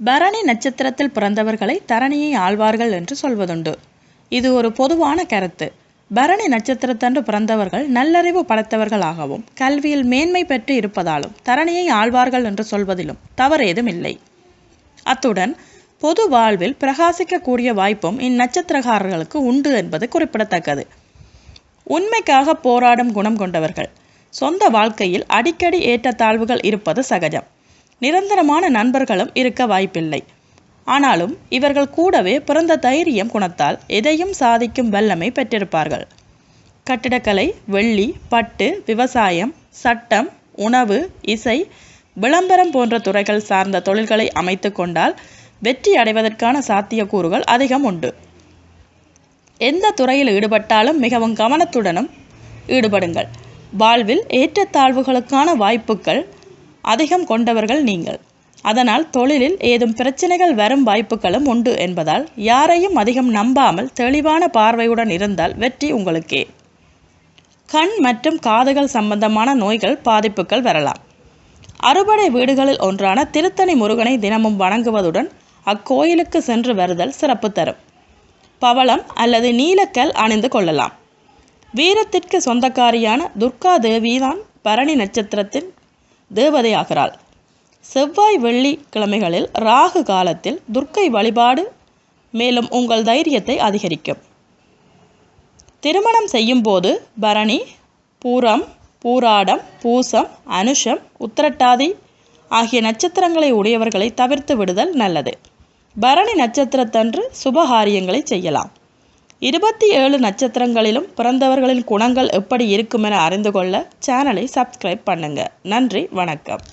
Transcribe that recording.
பரணி நட்சத்திரத்தில் பிறந்தவர்களை தரணியை ஆழ்வார்கள் என்று சொல்வதுண்டு. இது ஒரு பொதுவான கருத்து. பரணி நட்சத்திரத்தன்று பிறந்தவர்கள் நல்லறிவு படைத்தவர்களாகவும் கல்வியில் மேன்மை பெற்று இருப்பதாலும் தரணியை ஆழ்வார்கள் என்று சொல்வதிலும் தவறேதும் இல்லை. அத்துடன் பொது வாழ்வில் பிரகாசிக்கக்கூடிய வாய்ப்பும் இந்நட்சத்திரக்காரர்களுக்கு உண்டு என்பது குறிப்பிடத்தக்கது. உண்மைக்காக போராடும் குணம் கொண்டவர்கள். சொந்த வாழ்க்கையில் அடிக்கடி ஏற்றத்தாழ்வுகள் இருப்பது சகஜம். நிரந்தரமான நண்பர்களும் இருக்க வாய்ப்பில்லை. ஆனாலும் இவர்கள் கூடவே பிறந்த தைரியம் குணத்தால் எதையும் சாதிக்கும் வல்லமை பெற்றிருப்பார்கள். கட்டிடக்கலை, வெள்ளி, பட்டு, விவசாயம், சட்டம், உணவு, இசை, விளம்பரம் போன்ற துறைகள் சார்ந்த தொழில்களை அமைத்து கொண்டால் வெற்றி அடைவதற்கான சாத்தியக்கூறுகள் அதிகம் உண்டு. எந்த துறையில் ஈடுபட்டாலும் மிகவும் கவனத்துடனும் ஈடுபடுங்கள். வாழ்வில் ஏற்றத்தாழ்வுகளுக்கான வாய்ப்புகள் அதிகம் கொண்டவர்கள் நீங்கள். அதனால் தொழிலில் ஏதும் பிரச்சனைகள் வரும் வாய்ப்புகளும் உண்டு என்பதால் யாரையும் அதிகம் நம்பாமல் தெளிவான பார்வையுடன் இருந்தால் வெற்றி உங்களுக்கே. கண் மற்றும் காதுகள் சம்பந்தமான நோய்கள் பாதிப்புகள் வரலாம். அறுபடை வீடுகளில் ஒன்றான திருத்தணி முருகனை தினமும் வணங்குவதுடன் அக்கோயிலுக்கு சென்று வருதல் சிறப்பு தரும். பவளம் அல்லது நீலக்கல் அணிந்து கொள்ளலாம். வீரத்திற்கு சொந்தக்காரியான துர்கா தேவிதான் பரணி நட்சத்திரத்தின் தேவதையாகிறாள். செவ்வாய் வெள்ளி கிழமைகளில் ராகு காலத்தில் துர்க்கை வழிபாடு மேலும் உங்கள் தைரியத்தை அதிகரிக்கும். திருமணம் செய்யும் போது பரணி, பூரம், பூராடம், பூசம், அனுஷம், உத்திரட்டாதி ஆகிய நட்சத்திரங்களை உடையவர்களை தவிர்த்து விடுதல் நல்லது. பரணி நட்சத்திரத்தன்று சுபகாரியங்களை செய்யலாம். 27 நட்சத்திரங்களிலும் பிறந்தவர்களின் குணங்கள் எப்படி இருக்கும் என அறிந்து கொள்ள சேனலை சப்ஸ்கிரைப் பண்ணுங்க. நன்றி, வணக்கம்.